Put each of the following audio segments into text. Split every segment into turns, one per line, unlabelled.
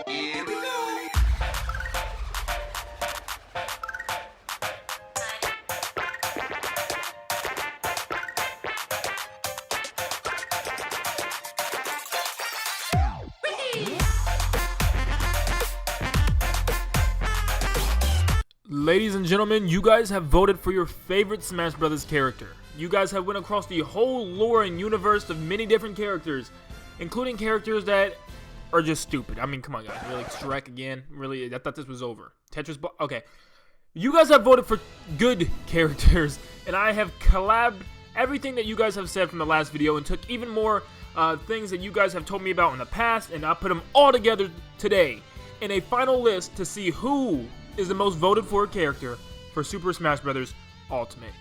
Here we go.
Ladies and gentlemen, you guys have voted for your favorite Smash Brothers character. You guys have went across the whole lore and universe of many different characters, including characters that are just stupid. I mean, come on guys, really, Shrek again? Really, I thought this was over. Okay. You guys have voted for good characters, and I have collabed everything that you guys have said from the last video and took even more things that you guys have told me about in the past, and I put them all together today in a final list to see who is the most voted for character for Super Smash Bros. Ultimate.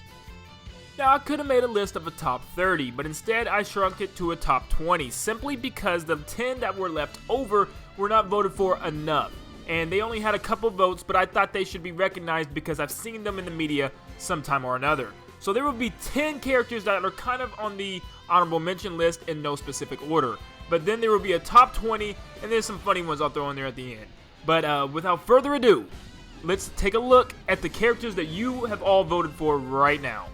Now, I could have made a list of a top 30, but instead I shrunk it to a top 20, simply because the 10 that were left over were not voted for enough. And they only had a couple votes, but I thought they should be recognized because I've seen them in the media sometime or another. So there will be 10 characters that are kind of on the honorable mention list in no specific order. But then there will be a top 20, and there's some funny ones I'll throw in there at the end. But without further ado, let's take a look at the characters that you have all voted for right now.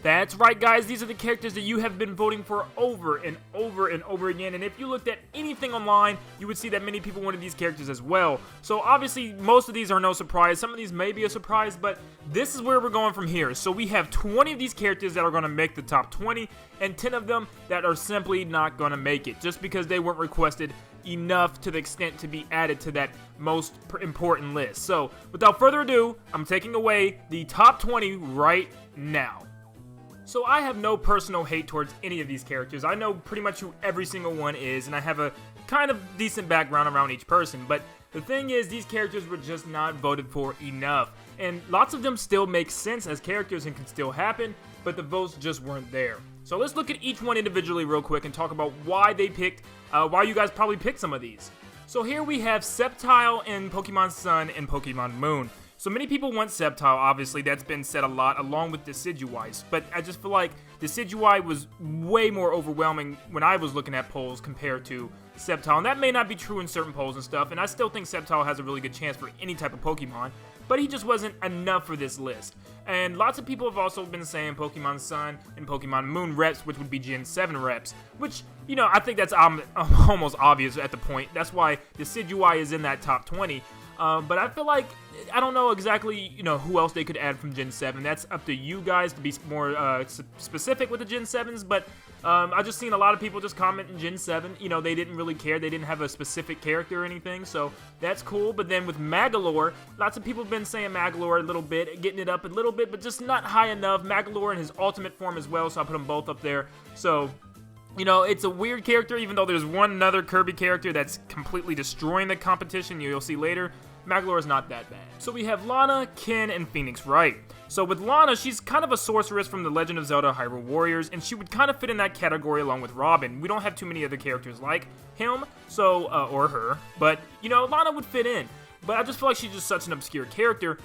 That's right guys, these are the characters that you have been voting for over and over and over again, and if you looked at anything online, you would see that many people wanted these characters as well. So obviously, most of these are no surprise, some of these may be a surprise, but this is where we're going from here. So we have 20 of these characters that are going to make the top 20, and 10 of them that are simply not going to make it, just because they weren't requested enough to the extent to be added to that most important list. So without further ado, I'm taking away the top 20 right now. So I have no personal hate towards any of these characters. I know pretty much who every single one is, and I have a kind of decent background around each person, but the thing is, these characters were just not voted for enough, and lots of them still make sense as characters and can still happen, but the votes just weren't there. So let's look at each one individually real quick and talk about why they picked, why you guys probably picked some of these. So here we have Sceptile in Pokemon Sun and Pokemon Moon. So many people want Sceptile, obviously, that's been said a lot, along with Decidueye, but I just feel like Decidueye was way more overwhelming when I was looking at polls compared to Sceptile, and that may not be true in certain polls and stuff, and I still think Sceptile has a really good chance for any type of Pokemon, but he just wasn't enough for this list. And lots of people have also been saying Pokemon Sun and Pokemon Moon reps, which would be Gen 7 reps, which, you know, I think that's almost obvious at the point. That's why Decidueye is in that top 20. But I feel like, I don't know exactly, you know, who else they could add from Gen 7. That's up to you guys to be more specific with the Gen 7s, but I've just seen a lot of people just comment in Gen 7. You know, they didn't really care. They didn't have a specific character or anything, so that's cool. But then with Magolor, lots of people have been saying Magolor a little bit, getting it up a little bit, but just not high enough. Magolor in his ultimate form as well, so I put them both up there. So, you know, it's a weird character, even though there's one another Kirby character that's completely destroying the competition, you'll see later. Magolor is not that bad. So we have Lana, Ken, and Phoenix Wright. So with Lana, she's kind of a sorceress from The Legend of Zelda Hyrule Warriors, and she would kind of fit in that category along with Robin. We don't have too many other characters like him, so, or her, but, you know, Lana would fit in. But I just feel like she's just such an obscure character.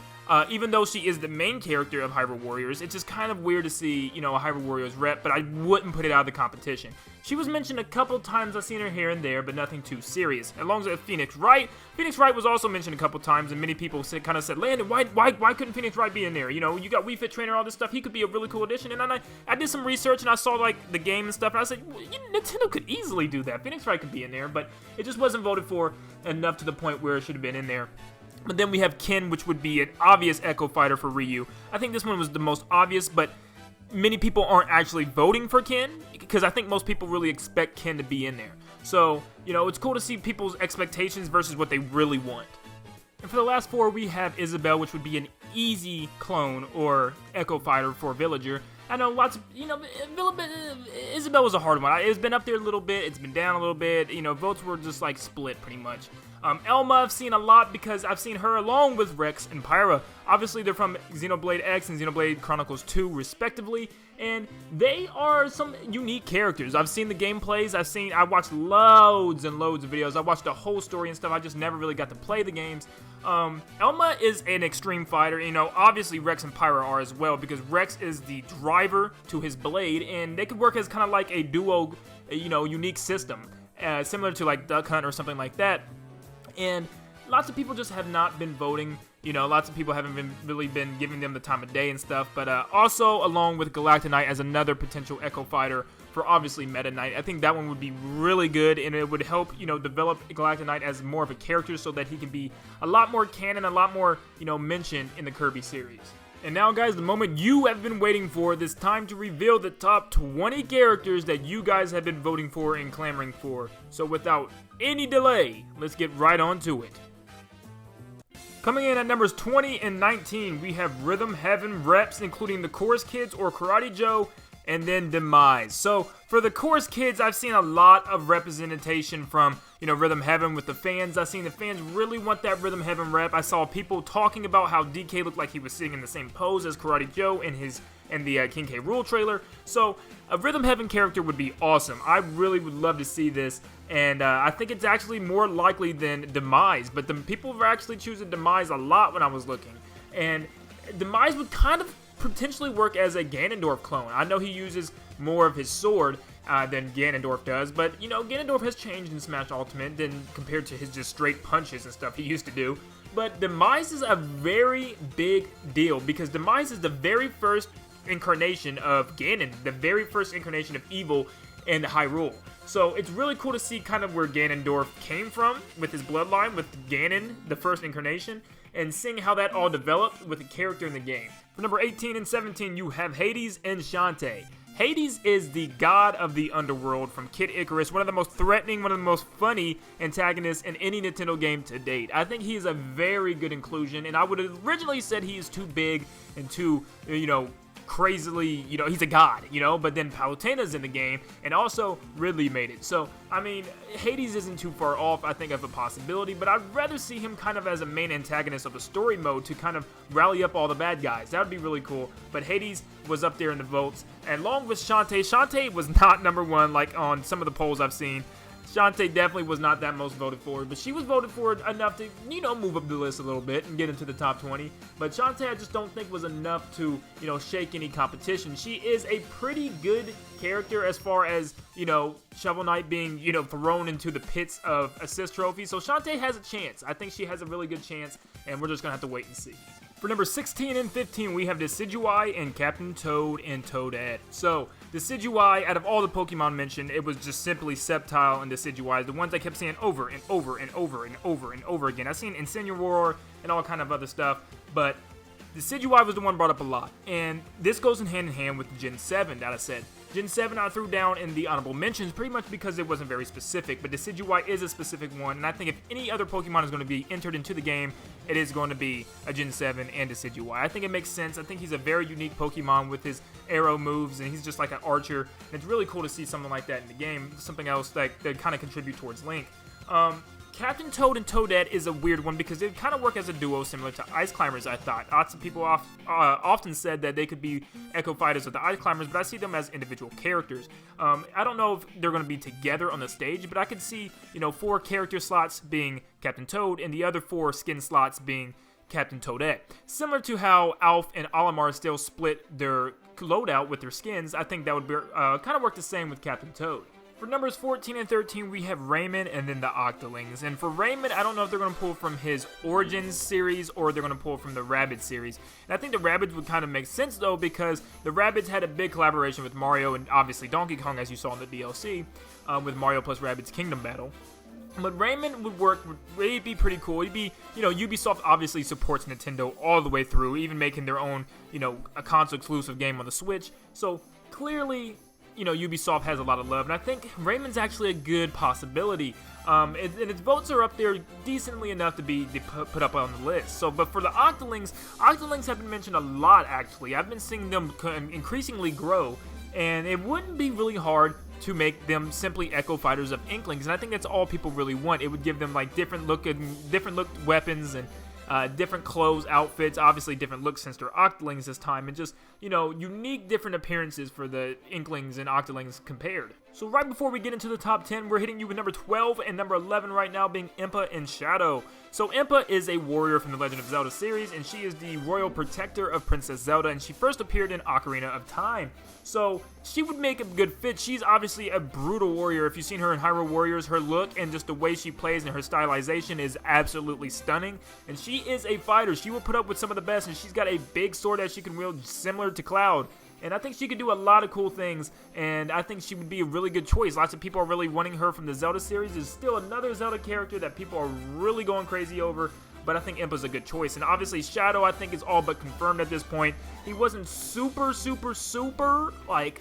Even though she is the main character of Hyrule Warriors, it's just kind of weird to see, you know, a Hyrule Warriors rep, but I wouldn't put it out of the competition. She was mentioned a couple times, I've seen her here and there, but nothing too serious. Along with Phoenix Wright, Phoenix Wright was also mentioned a couple times, and many people kind of said, Landon, why couldn't Phoenix Wright be in there? You know, you got Wii Fit Trainer, all this stuff, he could be a really cool addition, and I did some research, and I saw, like, the game and stuff, and I said, well, Nintendo could easily do that. Phoenix Wright could be in there, but it just wasn't voted for enough to the point where it should have been in there. But then we have Ken, which would be an obvious Echo Fighter for Ryu. I think this one was the most obvious, but many people aren't actually voting for Ken, because I think most people really expect Ken to be in there. So, you know, it's cool to see people's expectations versus what they really want. And for the last four, we have Isabelle, which would be an easy clone or Echo Fighter for Villager. I know lots of, you know, Isabelle was a hard one. It's been up there a little bit, it's been down a little bit, you know, votes were just like split pretty much. Elma I've seen a lot because I've seen her along with Rex and Pyra. Obviously, they're from Xenoblade X and Xenoblade Chronicles 2, respectively, and they are some unique characters. I've seen the gameplays, I watched loads and loads of videos, I watched the whole story and stuff, I just never really got to play the games. Elma is an extreme fighter, you know, obviously Rex and Pyra are as well, because Rex is the driver to his blade, and they could work as kind of like a duo, you know, unique system, similar to like Duck Hunt or something like that. And lots of people just have not been voting. You know, lots of people haven't really been giving them the time of day and stuff. But also, along with Galacta Knight as another potential Echo fighter for obviously Meta Knight. I think that one would be really good, and it would help, you know, develop Galacta Knight as more of a character so that he can be a lot more canon, a lot more, you know, mentioned in the Kirby series. And now, guys, the moment you have been waiting for, this time to reveal the top 20 characters that you guys have been voting for and clamoring for. So without any delay, let's get right on to it. Coming in at numbers 20 and 19, we have Rhythm Heaven reps, including the Chorus Kids or Karate Joe, and then Demise. So for the Chorus Kids, I've seen a lot of representation from, you know, Rhythm Heaven with the fans. I've seen the fans really want that Rhythm Heaven rep. I saw people talking about how DK looked like he was sitting in the same pose as Karate Joe in the King K. Rool trailer. So a Rhythm Heaven character would be awesome. I really would love to see this, and I think it's actually more likely than Demise, but the people were actually choosing Demise a lot when I was looking, and Demise would kind of potentially work as a Ganondorf clone. I know he uses more of his sword than Ganondorf does, but, you know, Ganondorf has changed in Smash Ultimate than compared to his just straight punches and stuff he used to do. But Demise is a very big deal because Demise is the very first incarnation of Ganon, the very first incarnation of evil in Hyrule. So it's really cool to see kind of where Ganondorf came from with his bloodline, with Ganon, the first incarnation, and seeing how that all developed with the character in the game. For number 18 and 17, you have Hades and Shantae. Hades is the god of the underworld from Kid Icarus, one of the most threatening, one of the most funny antagonists in any Nintendo game to date. I think he is a very good inclusion, and I would have originally said he is too big and too, you know, crazily, you know, he's a god, you know, but then Palutena's in the game, and also Ridley made it. So, I mean, Hades isn't too far off, I think, of a possibility, but I'd rather see him kind of as a main antagonist of a story mode to kind of rally up all the bad guys. That would be really cool, but Hades was up there in the votes, and along with Shantae. Shantae was not number one, like on some of the polls I've seen. Shantae definitely was not that most voted for, but she was voted for enough to, you know, move up the list a little bit and get into the top 20. But Shantae, I just don't think was enough to, you know, shake any competition. She is a pretty good character as far as, you know, Shovel Knight being, you know, thrown into the pits of assist trophies. So Shantae has a chance. I think she has a really good chance, and we're just going to have to wait and see. For number 16 and 15, we have Decidueye and Captain Toad and Toadette. So, Decidueye, out of all the Pokemon mentioned, it was just simply Sceptile and Decidueye, the ones I kept seeing over and over and over and over and over again. I've seen Incineroar and all kind of other stuff, but Decidueye was the one brought up a lot. And this goes in hand with Gen 7 that I said. Gen 7 I threw down in the honorable mentions pretty much because it wasn't very specific, but Decidueye is a specific one, and I think if any other Pokemon is going to be entered into the game, it is going to be a Gen 7 and Decidueye. I think it makes sense. I think he's a very unique Pokemon with his arrow moves, and he's just like an archer, and it's really cool to see something like that in the game, something else that kind of contribute towards Link. Captain Toad and Toadette is a weird one because they kind of work as a duo similar to Ice Climbers, I thought. Lots of people often said that they could be Echo Fighters with the Ice Climbers, but I see them as individual characters. I don't know if they're going to be together on the stage, but I could see, you know, 4 character slots being Captain Toad and the other 4 skin slots being Captain Toadette. Similar to how Alf and Olimar still split their loadout with their skins, I think that would be kind of work the same with Captain Toad. For numbers 14 and 13, we have Raymond and then the Octolings. And for Raymond, I don't know if they're going to pull from his Origins series or they're going to pull from the Rabbids series. And I think the Rabbids would kind of make sense, though, because the Rabbids had a big collaboration with Mario and obviously Donkey Kong, as you saw in the DLC, with Mario plus Rabbids Kingdom Battle. But Raymond would work, would be pretty cool. He'd be, you know, Ubisoft obviously supports Nintendo all the way through, even making their own, you know, a console exclusive game on the Switch. So clearly, you know, Ubisoft has a lot of love, and I think Raymond's actually a good possibility. And its votes are up there decently enough to be put up on the list. So, but for the Octolings have been mentioned a lot, actually. I've been seeing them increasingly grow, and it wouldn't be really hard to make them simply Echo Fighters of Inklings, and I think that's all people really want. It would give them like different looked weapons and different clothes, outfits, obviously different looks since they're Octolings this time, and just, you know, unique different appearances for the Inklings and Octolings compared. So right before we get into the top 10, we're hitting you with number 12 and number 11 right now being Impa and Shadow. So Impa is a warrior from the Legend of Zelda series, and she is the royal protector of Princess Zelda, and she first appeared in Ocarina of Time. So she would make a good fit. She's obviously a brutal warrior. If you've seen her in Hyrule Warriors, her look and just the way she plays and her stylization is absolutely stunning. And she is a fighter. She will put up with some of the best, and she's got a big sword that she can wield similar to Cloud. And I think she could do a lot of cool things, and I think she would be a really good choice. Lots of people are really wanting her from the Zelda series. There's still another Zelda character that people are really going crazy over, but I think Impa's a good choice. And obviously Shadow, I think, is all but confirmed at this point. He wasn't super, like,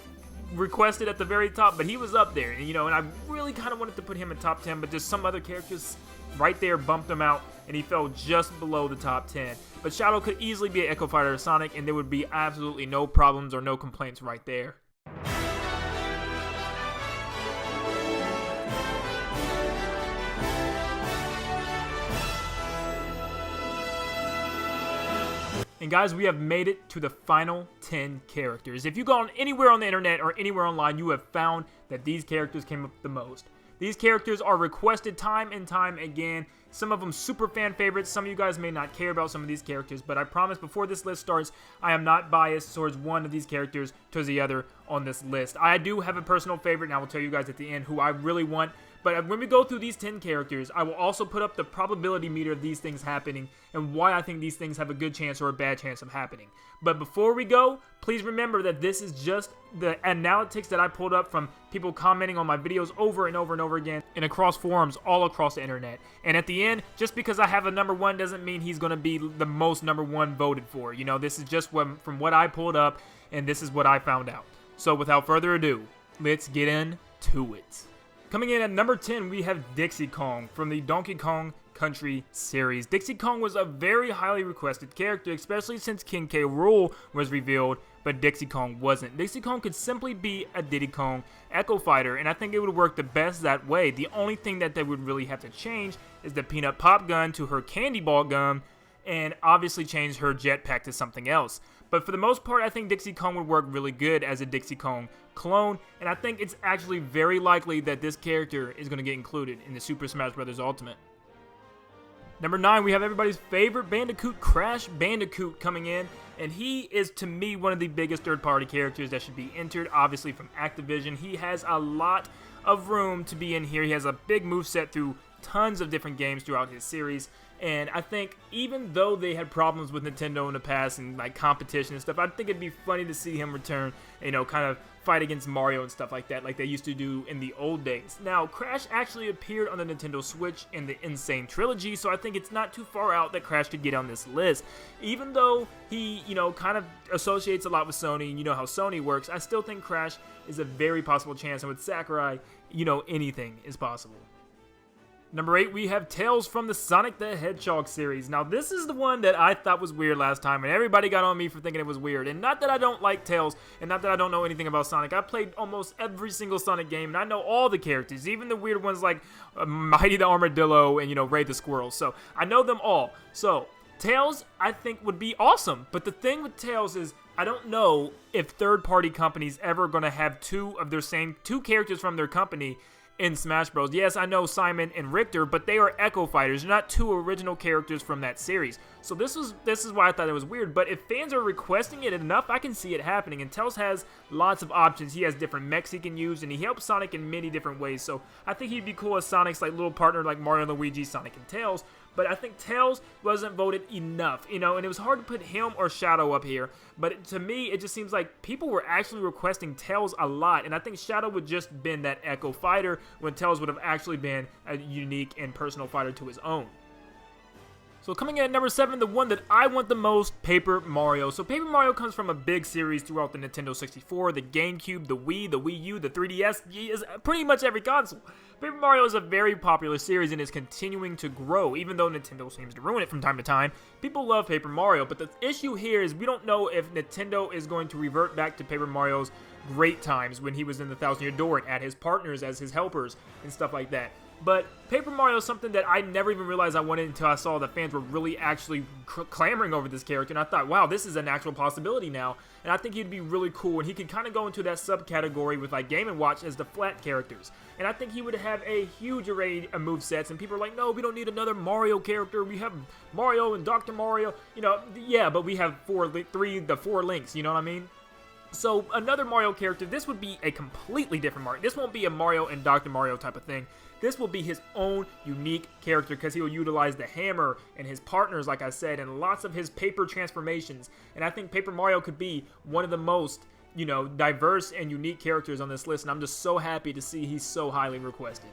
requested at the very top, but he was up there. And, you know, and I really kind of wanted to put him in top 10, but just some other characters right there bumped him out, and he fell just below the top 10. But Shadow could easily be an Echo Fighter of Sonic, and there would be absolutely no problems or no complaints right there. And guys, we have made it to the final 10 characters. If you go on anywhere on the internet or anywhere online, you have found that these characters came up the most. These characters are requested time and time again. Some of them super fan favorites. Some of you guys may not care about some of these characters, but I promise before this list starts, I am not biased towards one of these characters towards the other on this list. I do have a personal favorite, and I will tell you guys at the end who I really want. But when we go through these 10 characters, I will also put up the probability meter of these things happening and why I think these things have a good chance or a bad chance of happening. But before we go, please remember that this is just the analytics that I pulled up from people commenting on my videos over and over and over again and across forums all across the internet. And at the end, just because I have a number one doesn't mean he's going to be the most number one voted for. You know, this is just from what I pulled up, and this is what I found out. So without further ado, let's get into it. Coming in at number 10, we have Dixie Kong from the Donkey Kong Country series. Dixie Kong was a very highly requested character, especially since King K. Rool was revealed, but Dixie Kong wasn't. Dixie Kong could simply be a Diddy Kong Echo Fighter, and I think it would work the best that way. The only thing that they would really have to change is the Peanut Pop Gun to her Candy Ball Gun, and obviously change her jetpack to something else. But for the most part, I think Dixie Kong would work really good as a Dixie Kong clone, and I think it's actually very likely that this character is going to get included in the Super Smash Bros. Ultimate. Number 9, we have everybody's favorite Bandicoot, Crash Bandicoot, coming in, and he is, to me, one of the biggest third-party characters that should be entered, obviously from Activision. He has a lot of room to be in here. He has a big moveset through tons of different games throughout his series. And I think even though they had problems with Nintendo in the past and like competition and stuff, I think it'd be funny to see him return, you know, kind of fight against Mario and stuff like that, like they used to do in the old days. Now, Crash actually appeared on the Nintendo Switch in the Insane Trilogy, so I think it's not too far out that Crash could get on this list. Even though he, you know, kind of associates a lot with Sony, and you know how Sony works, I still think Crash is a very possible chance, and with Sakurai, you know, anything is possible. Number 8, we have Tails from the Sonic the Hedgehog series. Now, this is the one that I thought was weird last time, and everybody got on me for thinking it was weird. And not that I don't like Tails, and not that I don't know anything about Sonic. I played almost every single Sonic game, and I know all the characters, even the weird ones like Mighty the Armadillo and, you know, Ray the Squirrel. So, I know them all. So, Tails, I think, would be awesome. But the thing with Tails is, I don't know if third-party companies ever going to have two characters from their company in Smash Bros. Yes, I know Simon and Richter, but they are Echo Fighters. They're not two original characters from that series. So this is why I thought it was weird. But if fans are requesting it enough, I can see it happening. And Tails has lots of options. He has different mechs he can use, and he helps Sonic in many different ways. So I think he'd be cool as Sonic's like little partner, like Mario and Luigi, Sonic and Tails. But I think Tails wasn't voted enough, you know, and it was hard to put him or Shadow up here. But to me, it just seems like people were actually requesting Tails a lot, and I think Shadow would just been that Echo Fighter when Tails would have actually been a unique and personal fighter to his own. So coming in at number 7, the one that I want the most, Paper Mario. So Paper Mario comes from a big series throughout the Nintendo 64, the GameCube, the Wii, the Wii U, the 3DS, is pretty much every console. Paper Mario is a very popular series and is continuing to grow, even though Nintendo seems to ruin it from time to time. People love Paper Mario, but the issue here is we don't know if Nintendo is going to revert back to Paper Mario's great times when he was in the Thousand Year Door and had his partners as his helpers and stuff like that. But Paper Mario is something that I never even realized I wanted until I saw the fans were really actually clamoring over this character, and I thought, wow, this is an actual possibility now, and I think he'd be really cool, and he could kind of go into that subcategory with like Game & Watch as the flat characters, and I think he would have a huge array of movesets, and people are like, no, we don't need another Mario character, we have Mario and Dr. Mario, you know, yeah, but we have the four links, you know what I mean? So another Mario character, this would be a completely different Mario. This won't be a Mario and Dr. Mario type of thing. This will be his own unique character because he will utilize the hammer and his partners, like I said, and lots of his paper transformations. And I think Paper Mario could be one of the most, you know, diverse and unique characters on this list. And I'm just so happy to see he's so highly requested.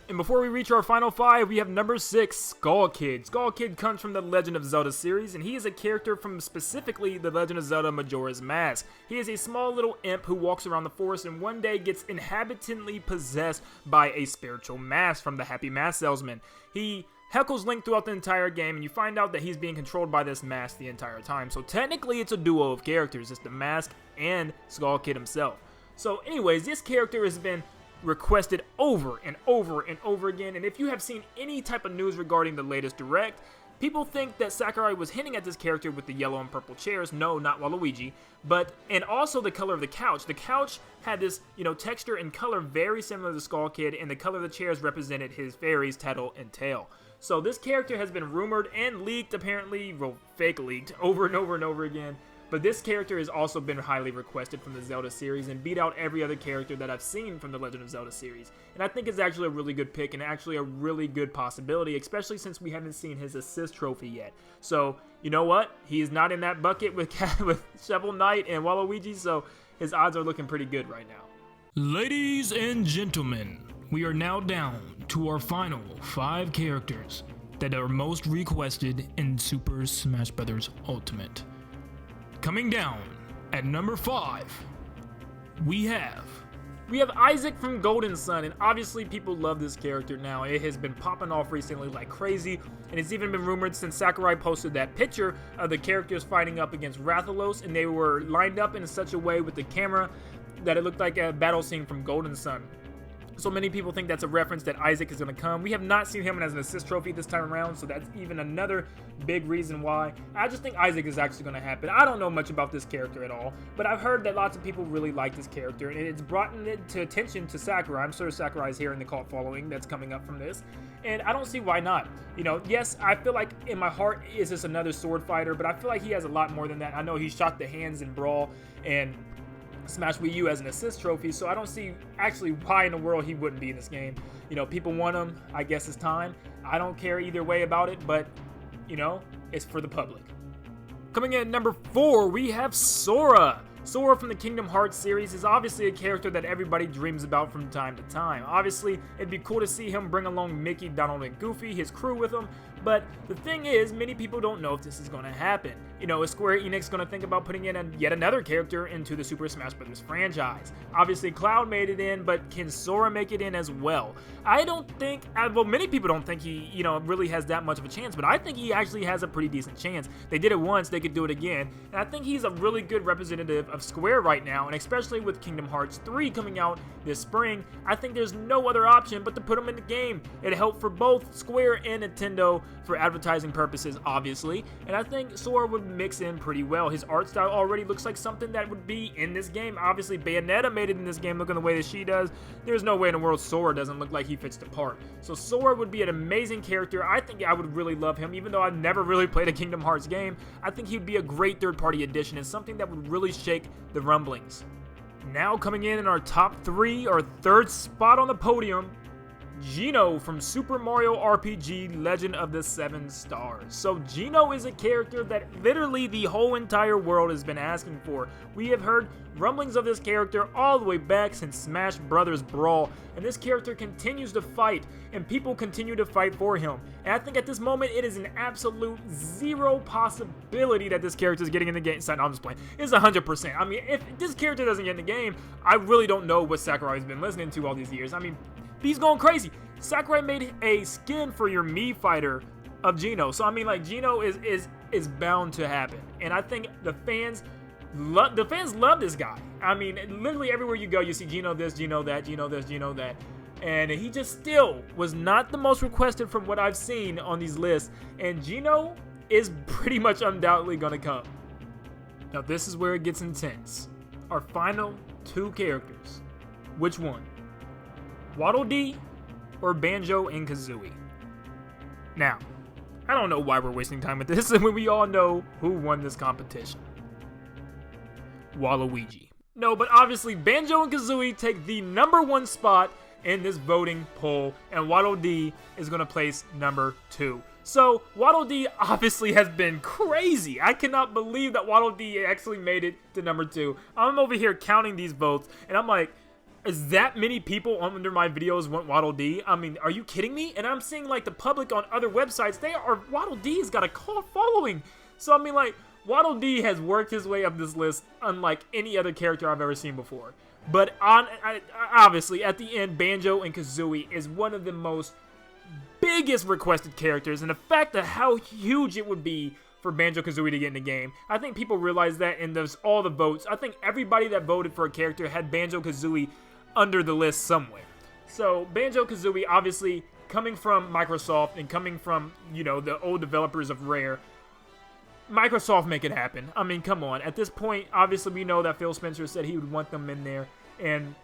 And before we reach our final 5, we have number 6, Skull Kid. Skull Kid comes from the Legend of Zelda series, and he is a character from specifically the Legend of Zelda Majora's Mask. He is a small little imp who walks around the forest and one day gets inhabitantly possessed by a spiritual mask from the Happy Mask Salesman. He heckles Link throughout the entire game, and you find out that he's being controlled by this mask the entire time. So technically it's a duo of characters. It's the mask and Skull Kid himself. So anyways, this character has been requested over and over and over again, and if you have seen any type of news regarding the latest Direct, people think that Sakurai was hinting at this character with the yellow and purple chairs. No, not Waluigi, and also the color of the couch. The couch had this, you know, texture and color very similar to Skull Kid, and the color of the chairs represented his fairies, Tattle and Tail. So this character has been rumored and leaked, apparently, well, fake leaked, over and over and over again. But this character has also been highly requested from the Zelda series and beat out every other character that I've seen from the Legend of Zelda series. And I think it's actually a really good pick and actually a really good possibility, especially since we haven't seen his assist trophy yet. So, you know what? He is not in that bucket with Shovel Knight and Waluigi, so his odds are looking pretty good right now.
Ladies and gentlemen, we are now down to our final 5 characters that are most requested in Super Smash Bros. Ultimate. Coming down at number 5, we have
Isaac from Golden Sun, and obviously people love this character now. It has been popping off recently like crazy, and it's even been rumored since Sakurai posted that picture of the characters fighting up against Rathalos, and they were lined up in such a way with the camera that it looked like a battle scene from Golden Sun. So many people think that's a reference that Isaac is going to come. We have not seen him as an assist trophy this time around, so that's even another big reason why. I just think Isaac is actually going to happen. I don't know much about this character at all, but I've heard that lots of people really like this character, and it's brought it to attention to Sakurai. I'm sure Sakurai is hearing the cult following that's coming up from this, and I don't see why not. You know, yes, I feel like in my heart is just another sword fighter, but I feel like he has a lot more than that. I know he shot the hands in Brawl and Smash Wii U as an assist trophy, so I don't see actually why in the world he wouldn't be in this game. You know, people want him. I guess it's time. I don't care either way about it, but, you know, it's for the public. Coming in at number 4, we have Sora. Sora from the Kingdom Hearts series is obviously a character that everybody dreams about from time to time. Obviously, it'd be cool to see him bring along Mickey, Donald, and Goofy, his crew with him, but the thing is, many people don't know if this is going to happen. You know, is Square Enix going to think about putting in yet another character into the Super Smash Bros. Franchise? Obviously, Cloud made it in, but can Sora make it in as well? I don't think, well, many people don't think he, you know, really has that much of a chance, but I think he actually has a pretty decent chance. They did it once, they could do it again, and I think he's a really good representative of Square right now, and especially with Kingdom Hearts 3 coming out this spring, I think there's no other option but to put him in the game. It'd help for both Square and Nintendo for advertising purposes, obviously, and I think Sora would mix in pretty well. His art style already looks like something that would be in this game. Obviously, Bayonetta made it in this game looking the way that she does. There's no way in the world Sora doesn't look like he fits the part. So Sora would be an amazing character. I think I would really love him, even though I've never really played a Kingdom Hearts game. I think he'd be a great third-party addition and something that would really shake the rumblings. Now coming in our top 3, our third spot on the podium, Geno from Super Mario RPG Legend of the Seven Stars. So Geno is a character that literally the whole entire world has been asking for. We have heard rumblings of this character all the way back since Smash Bros. Brawl, and this character continues to fight, and people continue to fight for him. And I think at this moment it is an absolute zero possibility that this character is getting in the game. No, I'm just playing. It's 100%. I mean, if this character doesn't get in the game, I really don't know what Sakurai has been listening to all these years. I mean, he's going crazy. Sakurai made a skin for your Mii fighter of Geno. So I mean, like, Geno is bound to happen. And I think the fans the fans love this guy. I mean, literally everywhere you go, you see Geno this, Geno that, Geno this, Geno that. And he just still was not the most requested from what I've seen on these lists. And Geno is pretty much undoubtedly going to come. Now, this is where it gets intense. Our final 2 characters. Which one? Waddle Dee or Banjo and Kazooie? Now, I don't know why we're wasting time with this when we all know who won this competition. Waluigi. No, but obviously Banjo and Kazooie take the #1 spot in this voting poll, and Waddle Dee is going to place #2. So, Waddle Dee obviously has been crazy. I cannot believe that Waddle Dee actually made it to #2. I'm over here counting these votes, and I'm like, is that many people under my videos want Waddle Dee? I mean, are you kidding me? And I'm seeing, like, the public on other websites, Waddle Dee's got a cult following. So, I mean, like, Waddle Dee has worked his way up this list unlike any other character I've ever seen before. But obviously, at the end, Banjo and Kazooie is one of the most biggest requested characters, and the fact of how huge it would be for Banjo-Kazooie to get in the game, I think people realize that in all the votes. I think everybody that voted for a character had Banjo-Kazooie under the list somewhere. So Banjo-Kazooie, obviously, coming from Microsoft and coming from, you know, the old developers of Rare, Microsoft make it happen. I mean, come on. At this point, obviously, we know that Phil Spencer said he would want them in there. And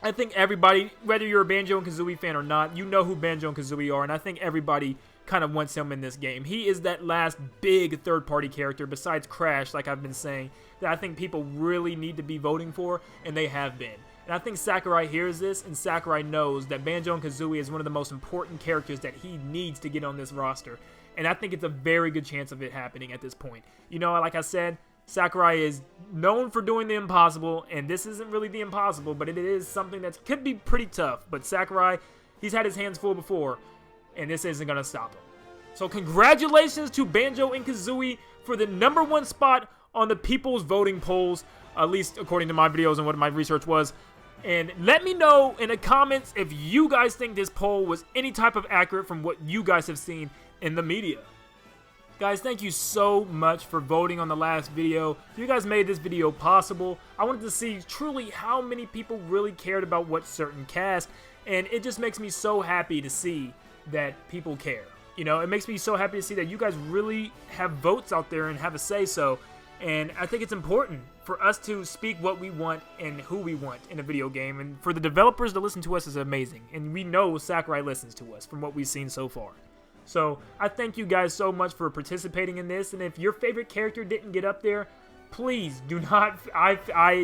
I think everybody, whether you're a Banjo and Kazooie fan or not, you know who Banjo and Kazooie are. And I think everybody kind of wants him in this game. He is that last big third-party character, besides Crash, like I've been saying, that I think people really need to be voting for, and they have been. And I think Sakurai hears this, and Sakurai knows that Banjo and Kazooie is one of the most important characters that he needs to get on this roster. And I think it's a very good chance of it happening at this point. You know, like I said, Sakurai is known for doing the impossible, and this isn't really the impossible, but it is something that could be pretty tough. But Sakurai, he's had his hands full before, and this isn't going to stop him. So congratulations to Banjo and Kazooie for the #1 spot on the people's voting polls, at least according to my videos and what my research was. And let me know in the comments if you guys think this poll was any type of accurate from what you guys have seen in the media. Guys, thank you so much for voting on the last video. You guys made this video possible. I wanted to see truly how many people really cared about what certain cast, and it just makes me so happy to see that people care. You know, it makes me so happy to see that you guys really have votes out there and have a say-so. And I think it's important for us to speak what we want and who we want in a video game. And for the developers to listen to us is amazing. And we know Sakurai listens to us from what we've seen so far. So I thank you guys so much for participating in this. And if your favorite character didn't get up there, please do not. I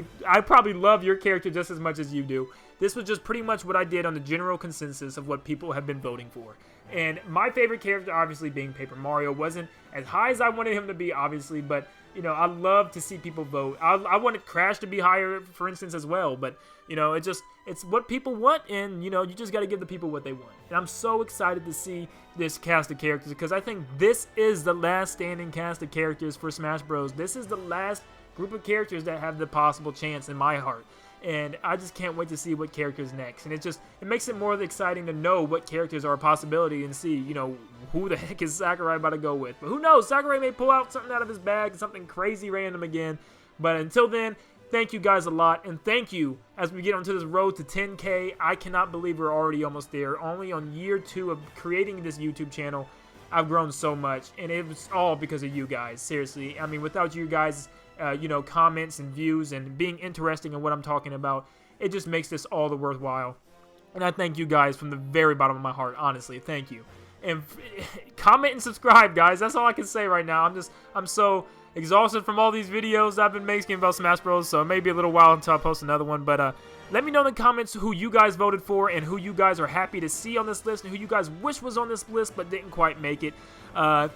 probably love your character just as much as you do. This was just pretty much what I did on the general consensus of what people have been voting for. And my favorite character, obviously, being Paper Mario, wasn't as high as I wanted him to be, obviously, but, you know, I love to see people vote. I wanted Crash to be higher, for instance, as well, but, you know, it's what people want, and, you know, you just got to give the people what they want. And I'm so excited to see this cast of characters, because I think this is the last standing cast of characters for Smash Bros. This is the last group of characters that have the possible chance in my heart. And I just can't wait to see what characters next. And it makes it more exciting to know what characters are a possibility and see, you know, who the heck is Sakurai about to go with. But who knows? Sakurai may pull out something out of his bag, something crazy random again. But until then, thank you guys a lot. And thank you as we get onto this road to 10K. I cannot believe we're already almost there. Only on year 2 of creating this YouTube channel, I've grown so much. And it was all because of you guys. Seriously. I mean, without you guys, you know, comments and views and being interesting in what I'm talking about, it just makes this all the worthwhile. And I thank you guys from the very bottom of my heart, honestly. Thank you. And comment and subscribe, guys. That's all I can say right now. I'm so exhausted from all these videos I've been making about Smash Bros. So it may be a little while until I post another one. But let me know in the comments who you guys voted for and who you guys are happy to see on this list and who you guys wish was on this list but didn't quite make it.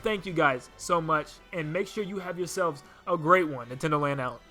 Thank you guys so much. And make sure you have yourselves a great one. Nintendo Land out.